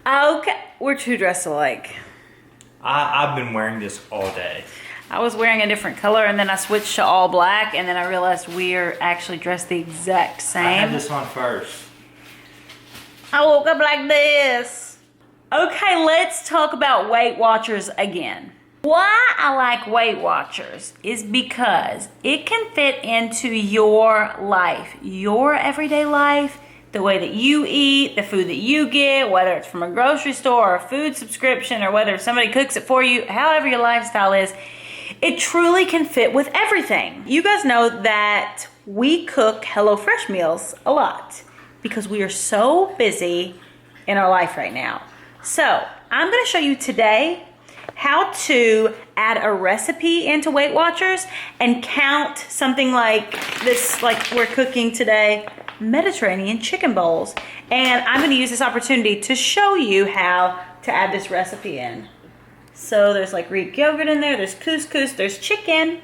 Okay, we're two dressed alike. I've been wearing this all day. I was wearing a different color and then I switched to all black and then I realized we're actually dressed the exact same. I had this on first. I woke up like this. Okay, let's talk about Weight Watchers again. Why I like Weight Watchers is because it can fit into your life, your everyday life, the way that you eat, the food that you get, whether it's from a grocery store or a food subscription or whether somebody cooks it for you, however your lifestyle is, it truly can fit with everything. You guys know that we cook HelloFresh meals a lot because we are so busy in our life right now. So I'm gonna show you today how to add a recipe into Weight Watchers and count something like this, like we're cooking today, Mediterranean chicken bowls. And I'm gonna use this opportunity to show you how to add this recipe in. So there's like Greek yogurt in there, there's couscous, there's chicken,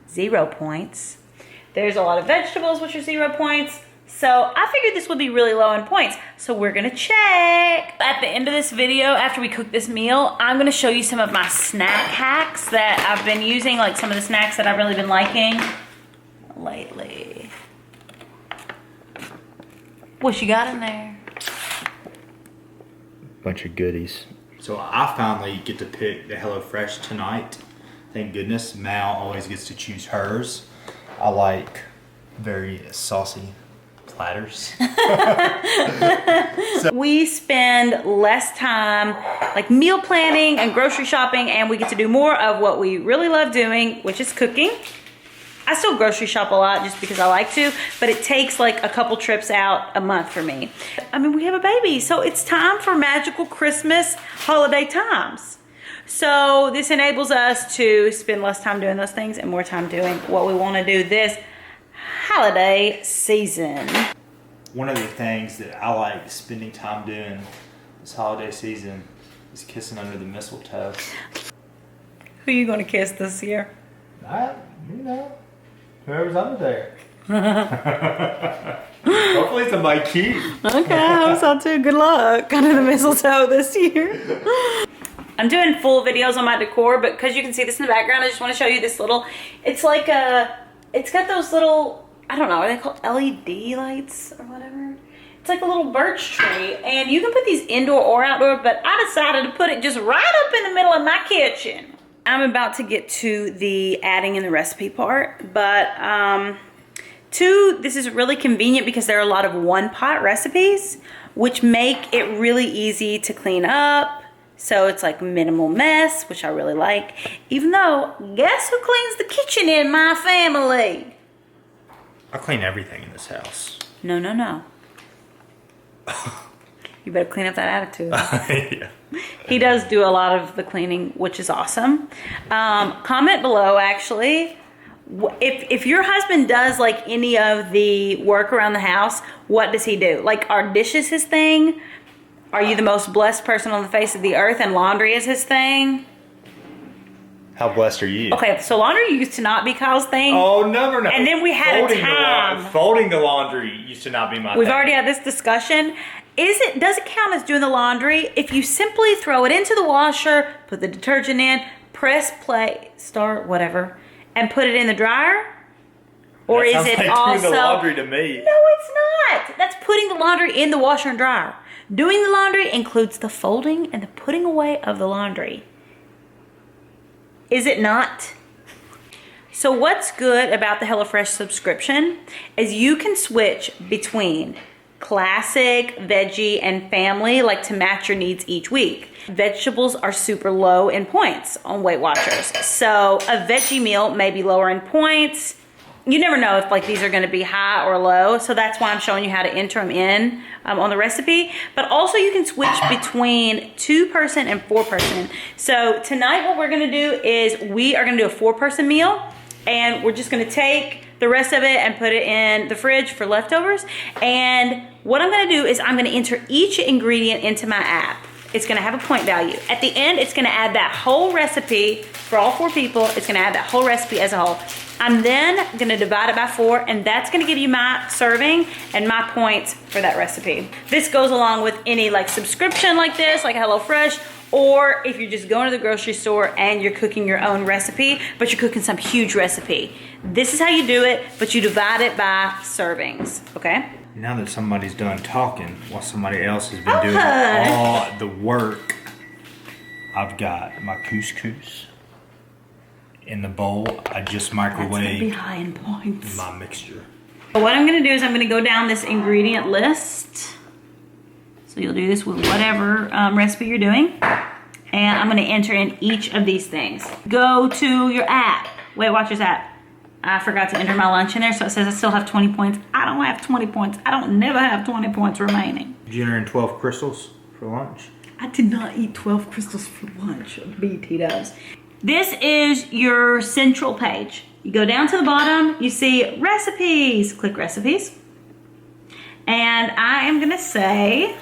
0 points. There's a lot of vegetables, which are 0 points. So I figured this would be really low in points. So we're gonna check. At the end of this video, after we cook this meal, I'm gonna show you some of my snack hacks that I've been using, like some of the snacks that I've really been liking lately. What you got in there? Bunch of goodies. So I finally get to pick the HelloFresh tonight. Thank goodness. Mal always gets to choose hers. I like very saucy platters. So we spend less time like meal planning and grocery shopping, and we get to do more of what we really love doing, which is cooking. I still grocery shop a lot just because I like to, but it takes like a couple trips out a month for me. I mean, we have a baby, so it's time for magical Christmas holiday times. So this enables us to spend less time doing those things and more time doing what we want to do this holiday season. One of the things that I like spending time doing this holiday season is kissing under the mistletoe. Who are you going to kiss this year? Whoever's under there. Hopefully somebody cute. Okay, I hope so too. Good luck under the mistletoe this year. I'm doing full videos on my decor, but because you can see this in the background, I just want to show you this little, it's like it's got those little, I don't know, are they called LED lights or whatever? It's like a little birch tree, and you can put these indoor or outdoor, but I decided to put it just right up in the middle of my kitchen. I'm about to get to the adding in the recipe part, but this is really convenient because there are a lot of one-pot recipes, which make it really easy to clean up. So it's like minimal mess, which I really like. Even though, guess who cleans the kitchen in my family? I clean everything in this house. No, no, no. You better clean up that attitude. Yeah. He does do a lot of the cleaning, which is awesome. Comment below, actually, if your husband does like any of the work around the house, what does he do? Like, are dishes his thing? Are you the most blessed person on the face of the earth and laundry is his thing? How blessed are you? Okay, so laundry used to not be Kyle's thing. Oh, no. And then we had a time. Folding the laundry used to not be my thing. We've already had this discussion. Does it count as doing the laundry if you simply throw it into the washer, put the detergent in, press play, start, whatever, and put it in the dryer? Or That is sounds it like also doing the laundry to me? No, it's not. That's putting the laundry in the washer and dryer. Doing the laundry includes the folding and the putting away of the laundry. Is it not? So what's good about the HelloFresh subscription is you can switch between classic, veggie, and family, like to match your needs each week. Vegetables are super low in points on Weight Watchers. So a veggie meal may be lower in points. You never know if like these are gonna be high or low. So that's why I'm showing you how to enter them in on the recipe. But also you can switch between 2-person and 4-person. So tonight what we're gonna do is we are gonna do a 4-person meal, and we're just gonna take the rest of it and put it in the fridge for leftovers. And what I'm gonna do is I'm gonna enter each ingredient into my app. It's gonna have a point value. At the end, it's gonna add that whole recipe for all 4 people. It's gonna add that whole recipe as a whole. I'm then gonna divide it by 4, and that's gonna give you my serving and my points for that recipe. This goes along with any like subscription like this, like HelloFresh, or if you're just going to the grocery store and you're cooking your own recipe, but you're cooking some huge recipe. This is how you do it, but you divide it by servings, okay? Now that somebody's done talking, while somebody else has been doing all the work, I've got my couscous in the bowl. I just microwaved high in points. my mixture. But what I'm gonna do is I'm gonna go down this ingredient list. So you'll do this with whatever recipe you're doing. And I'm gonna enter in each of these things. Go to your app, Weight Watchers app. I forgot to enter my lunch in there, so it says I still have 20 points. I don't have 20 points. I don't never have 20 points remaining. Did you enter in 12 crystals for lunch? I did not eat 12 crystals for lunch. BT does. This is your central page. You go down to the bottom, you see recipes. Click recipes. And I am gonna say,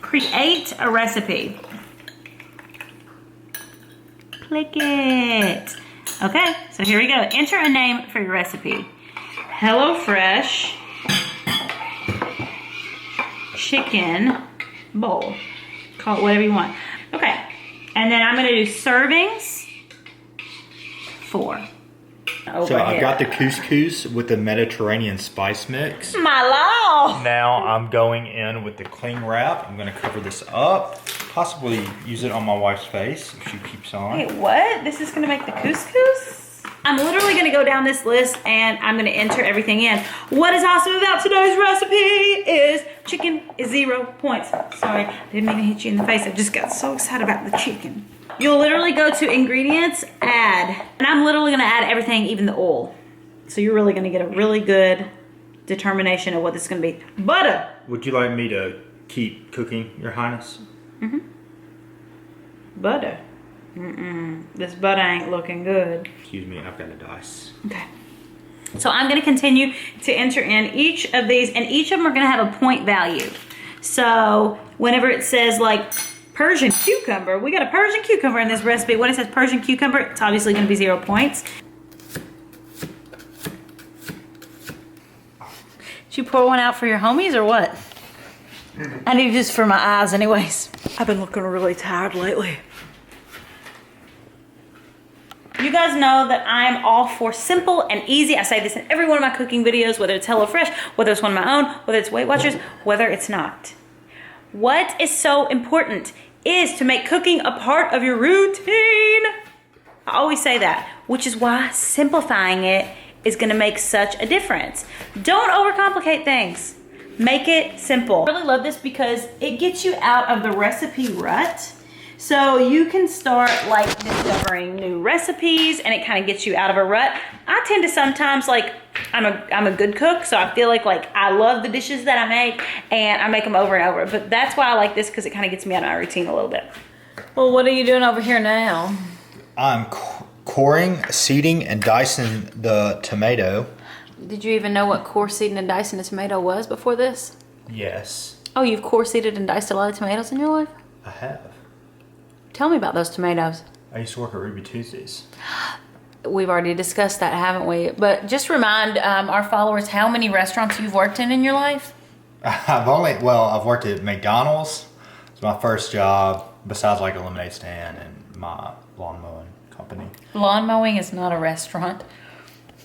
create a recipe. Click it. Okay, so here we go. Enter a name for your recipe. HelloFresh chicken bowl. Call it whatever you want. Okay, and then I'm gonna do servings 4. So I've got the couscous with the Mediterranean spice mix. My lord! Now I'm going in with the cling wrap. I'm gonna cover this up, possibly use it on my wife's face if she keeps on. Wait, what? This is gonna make the couscous? I'm literally gonna go down this list and I'm gonna enter everything in. What is awesome about today's recipe is chicken is 0 points. Sorry, didn't mean to hit you in the face. I just got so excited about the chicken. You'll literally go to ingredients, add, and I'm literally gonna add everything, even the oil. So you're really gonna get a really good determination of what this is gonna be. Butter. Would you like me to keep cooking, Your Highness? Butter. This butter ain't looking good. Excuse me, I've got a dice. Okay. So I'm gonna continue to enter in each of these, and each of them are gonna have a point value. So whenever it says like Persian cucumber, we got a Persian cucumber in this recipe. When it says Persian cucumber, it's obviously gonna be 0 points. Did you pour one out for your homies or what? I need this for my eyes anyways. I've been looking really tired lately. You guys know that I'm all for simple and easy. I say this in every one of my cooking videos, whether it's HelloFresh, whether it's one of my own, whether it's Weight Watchers, whether it's not. What is so important is to make cooking a part of your routine. I always say that, which is why simplifying it is gonna make such a difference. Don't overcomplicate things. Make it simple. I really love this because it gets you out of the recipe rut. So you can start like discovering new recipes, and it kind of gets you out of a rut. I tend to sometimes like, I'm a good cook, so I feel like I love the dishes that I make, and I make them over and over. But that's why I like this, because it kind of gets me out of my routine a little bit. Well, what are you doing over here now? I'm coring, seeding, and dicing the tomato. Did you even know what core seeding and dicing a tomato was before this? Yes, Oh, you've core seeded and diced a lot of tomatoes in your life? I have. Tell me about those tomatoes. I used to work at Ruby Tuesdays. We've already discussed that, haven't we? But just remind our followers how many restaurants you've worked in your life. I've worked at McDonald's. It's my first job, besides like a lemonade stand and my lawn mowing company. Lawn mowing is not a restaurant.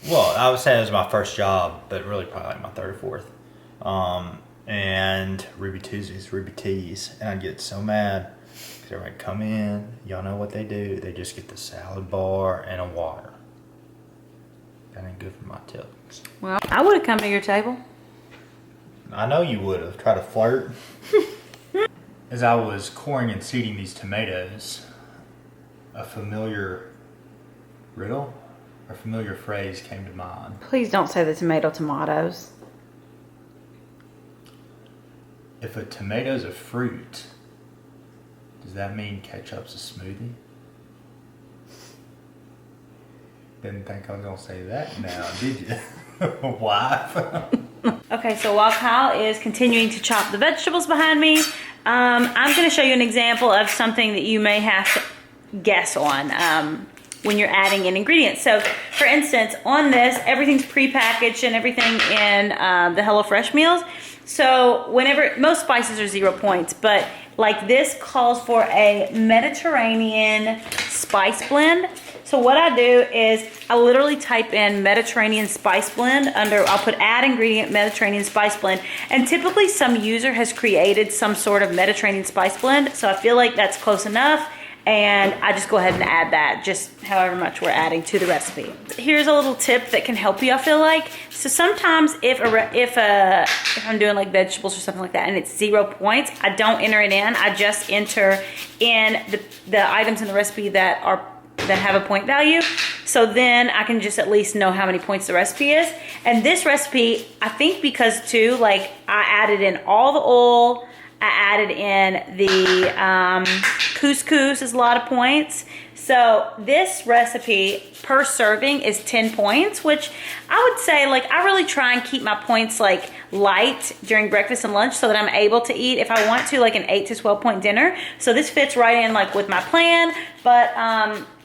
Well, I would say it was my first job, but really probably like my third or fourth. And Ruby Tuesdays, Ruby Teas, and I'd get so mad. Everybody come in, y'all know what they do. They just get the salad bar and a water. That ain't good for my tips. Well, I would have come to your table. I know you would have tried to flirt. As I was coring and seeding these tomatoes, a familiar riddle or familiar phrase came to mind. Please don't say the tomatoes. If a tomato's a fruit, does that mean ketchup's a smoothie? Didn't think I was gonna say that now, did you? Why? Okay, so while Kyle is continuing to chop the vegetables behind me, I'm gonna show you an example of something that you may have to guess on. when you're adding in ingredients. So for instance, on this, everything's prepackaged and everything in the HelloFresh meals. So most spices are 0 points, but like this calls for a Mediterranean spice blend. So what I do is I literally type in Mediterranean spice blend I'll put add ingredient Mediterranean spice blend, and typically some user has created some sort of Mediterranean spice blend. So I feel like that's close enough, and I just go ahead and add that, just however much we're adding to the recipe. Here's a little tip that can help you, I feel like. So sometimes if I'm doing like vegetables or something like that and it's 0 points, I don't enter it in. I just enter in the items in the recipe that have a point value. So then I can just at least know how many points the recipe is. And this recipe, I think because too, like I added in all the oil, I added in the couscous is a lot of points. So this recipe per serving is 10 points, which I would say, like, I really try and keep my points like light during breakfast and lunch so that I'm able to eat, if I want to, like an 8 to 12 point dinner. So this fits right in like with my plan, but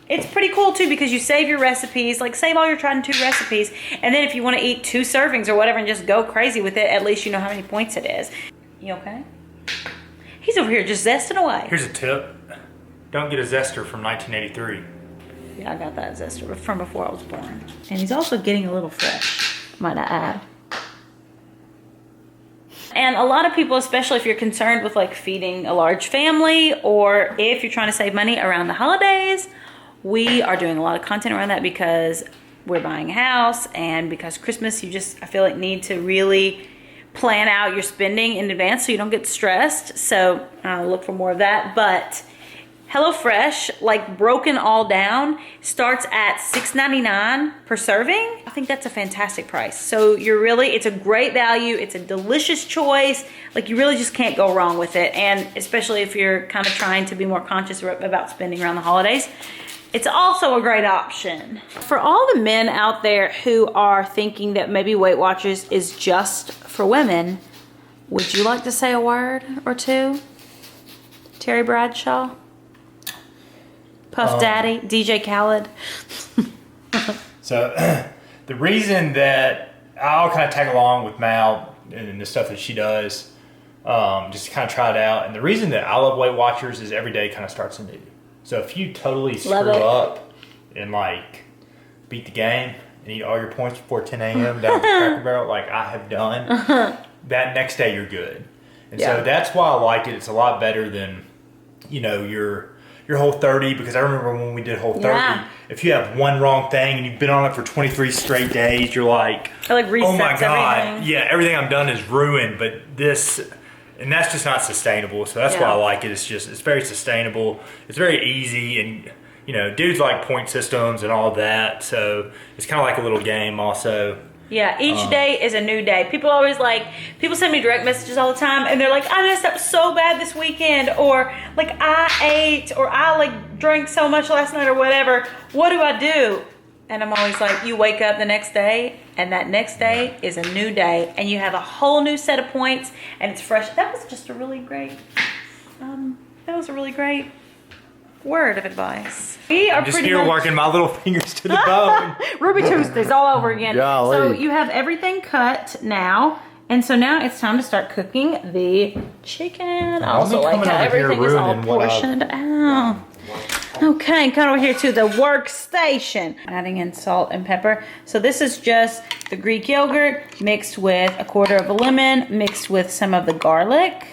it's pretty cool too because you save your recipes, like save all your tried and true recipes, and then if you want to eat 2 servings or whatever and just go crazy with it, at least you know how many points it is. You okay? He's over here just zesting away. Here's a tip. Don't get a zester from 1983. Yeah, I got that zester from before I was born. And he's also getting a little fresh, might I add. And a lot of people, especially if you're concerned with like feeding a large family or if you're trying to save money around the holidays, we are doing a lot of content around that because we're buying a house, and because Christmas, you just, I feel like, need to really plan out your spending in advance so you don't get stressed. So look for more of that. But HelloFresh, like broken all down, starts at $6.99 per serving. I think that's a fantastic price. So it's a great value. It's a delicious choice. Like, you really just can't go wrong with it. And especially if you're kind of trying to be more conscious about spending around the holidays, it's also a great option. For all the men out there who are thinking that maybe Weight Watchers is just for women, would you like to say a word or two? Terry Bradshaw? Puff Daddy? DJ Khaled? So the reason that I'll kind of tag along with Mal and the stuff that she does, just to kind of try it out. And the reason that I love Weight Watchers is every day kind of starts anew. So if you totally screw up and like beat the game and eat all your points before 10 a.m. down at the Cracker Barrel, like I have done, that next day you're good. And so that's why I like it. It's a lot better than, you know, your Whole 30, because I remember when we did Whole 30, if you have one wrong thing and you've been on it for 23 straight days, you're like, it like resets, oh my God, everything. Yeah, everything I've done is ruined. But this, and that's just not sustainable. So that's why I like it. It's very sustainable. It's very easy, and you know, dudes like point systems and all that. So it's kind of like a little game also. Yeah, each day is a new day. People send me direct messages all the time, and they're like, I messed up so bad this weekend, or like I ate, or I like drank so much last night, or whatever. What do I do? And I'm always like, you wake up the next day, and that next day is a new day, and you have a whole new set of points, and it's fresh. That was just a really great, word of advice. We are just here working my little fingers to the bone. Ruby Tuesdays all over again. Golly. So you have everything cut now, and so now it's time to start cooking the chicken. I also like how everything is all portioned out. Okay, come over here to the workstation. Adding in salt and pepper. So this is just the Greek yogurt mixed with a quarter of a lemon, mixed with some of the garlic.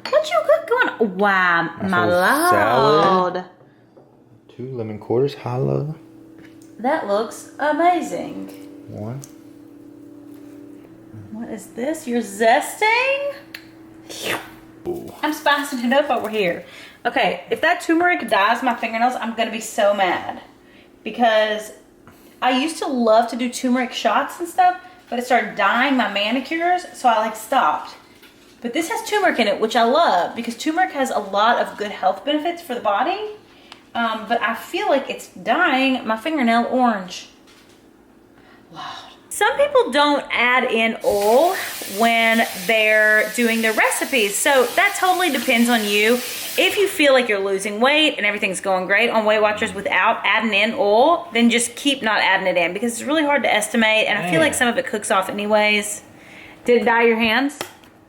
What you got going? Wow, my lord. 2 lemon quarters, holla. That looks amazing. 1. What is this? You're zesting? Ooh. I'm spicing it up over here. Okay, if that turmeric dyes my fingernails, I'm gonna be so mad. Because I used to love to do turmeric shots and stuff, but it started dyeing my manicures, so I like stopped. But this has turmeric in it, which I love, because turmeric has a lot of good health benefits for the body. But I feel like it's dyeing my fingernail orange. Wow. Some people don't add in oil when they're doing their recipes, so that totally depends on you. If you feel like you're losing weight and everything's going great on Weight Watchers without adding in oil, then just keep not adding it in because it's really hard to estimate, and I feel like some of it cooks off anyways. Did it dye your hands?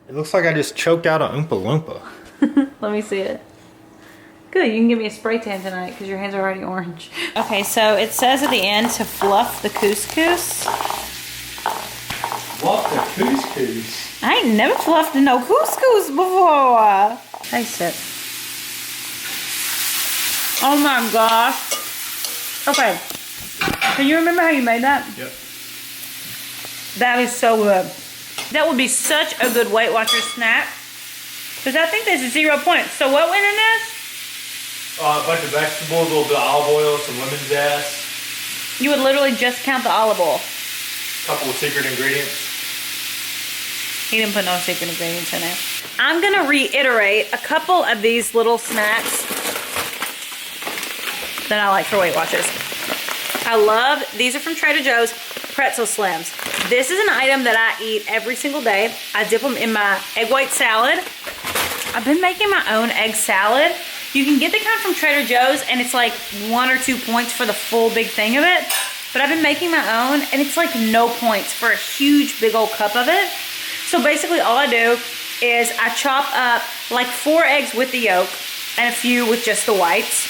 It looks like I just choked out an Oompa Loompa. Let me see it. Good, you can give me a spray tan tonight because your hands are already orange. Okay, so it says at the end to fluff the couscous. Fluff the couscous? I ain't never fluffed no couscous before. Taste it. Oh my gosh. Okay, can you remember how you made that? Yep. That is so good. That would be such a good Weight Watchers snack. Because I think there's 0 points. So what went in this? A bunch of vegetables, a little bit of olive oil, some lemon zest. You would literally just count the olive oil. A couple of secret ingredients. He didn't put no secret ingredients in it. I'm gonna reiterate a couple of these little snacks that I like for Weight Watchers. I love, these are from Trader Joe's, pretzel slims. This is an item that I eat every single day. I dip them in my egg white salad. I've been making my own egg salad. You can get the kind from Trader Joe's and it's like 1 or 2 points for the full big thing of it. But I've been making my own and it's like no points for a huge big old cup of it. So basically all I do is I chop up like 4 eggs with the yolk and a few with just the whites.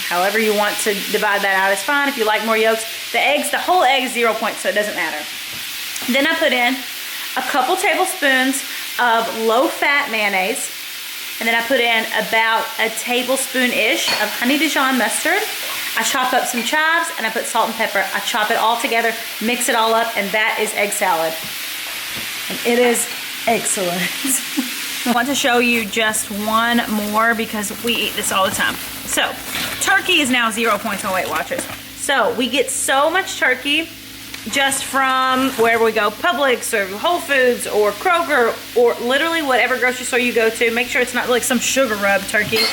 However you want to divide that out is fine. If you like more yolks, the eggs, the whole egg is 0 points, so it doesn't matter. Then I put in a couple tablespoons of low-fat mayonnaise. And then I put in about a tablespoon-ish of honey Dijon mustard. I chop up some chives and I put salt and pepper. I chop it all together, mix it all up, and that is egg salad. And it is excellent. I want to show you just one more because we eat this all the time. So, turkey is now 0 points on Weight Watchers. So, we get so much turkey just from wherever we go, Publix or Whole Foods or Kroger or literally whatever grocery store you go to. Make sure it's not like some sugar rub turkey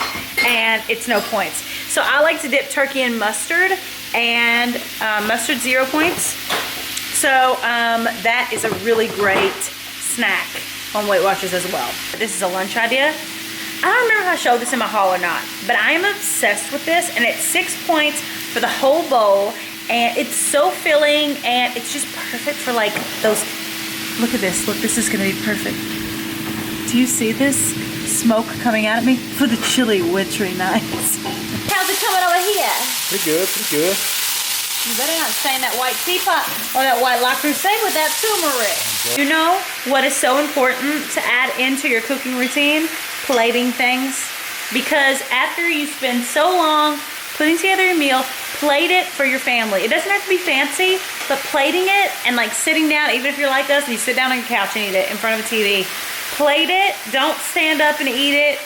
and it's no points. So I like to dip turkey in mustard and mustard 0 points. So that is a really great snack on Weight Watchers as well. This is a lunch idea. I don't remember if I showed this in my haul or not, but I am obsessed with this and it's 6 points for the whole bowl. And it's so filling and it's just perfect for like those, look at this, look, this is gonna be perfect. Do you see this smoke coming out at me? For the chilly wintry nights. How's it coming over here? Pretty good, pretty good. You better not stain that white teapot or that white La Crusade with that turmeric. You know what is so important to add into your cooking routine? Plating things. Because after you spend so long putting together your meal, plate it for your family. It doesn't have to be fancy, but plating it and like sitting down, even if you're like us and you sit down on your couch and eat it in front of a TV, plate it, don't stand up and eat it.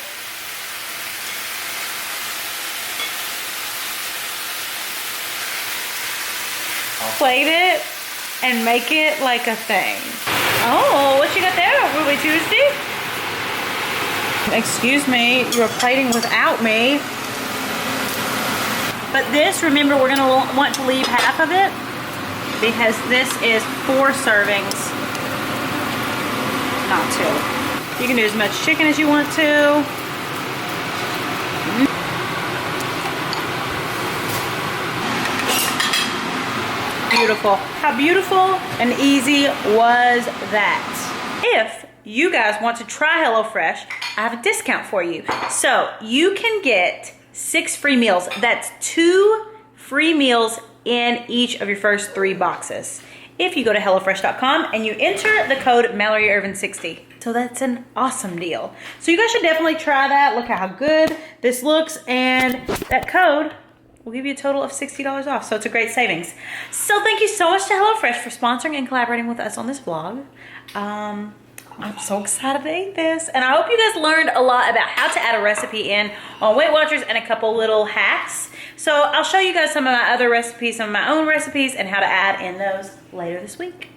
Plate it and make it like a thing. Oh, what you got there, Ruby Tuesday? Excuse me, you're plating without me. But this, remember, we're gonna want to leave half of it because this is 4 servings, not 2. You can do as much chicken as you want to. Beautiful. How beautiful and easy was that? If you guys want to try HelloFresh, I have a discount for you. So you can get 6 free meals. That's 2 free meals in each of your first 3 boxes. If you go to HelloFresh.com and you enter the code MalloryErvin60. So that's an awesome deal. So you guys should definitely try that. Look how good this looks. And that code will give you a total of $60 off. So it's a great savings. So thank you so much to HelloFresh for sponsoring and collaborating with us on this vlog. I'm so excited to eat this. And I hope you guys learned a lot about how to add a recipe in on Weight Watchers and a couple little hacks. So I'll show you guys some of my other recipes, some of my own recipes, and how to add in those later this week.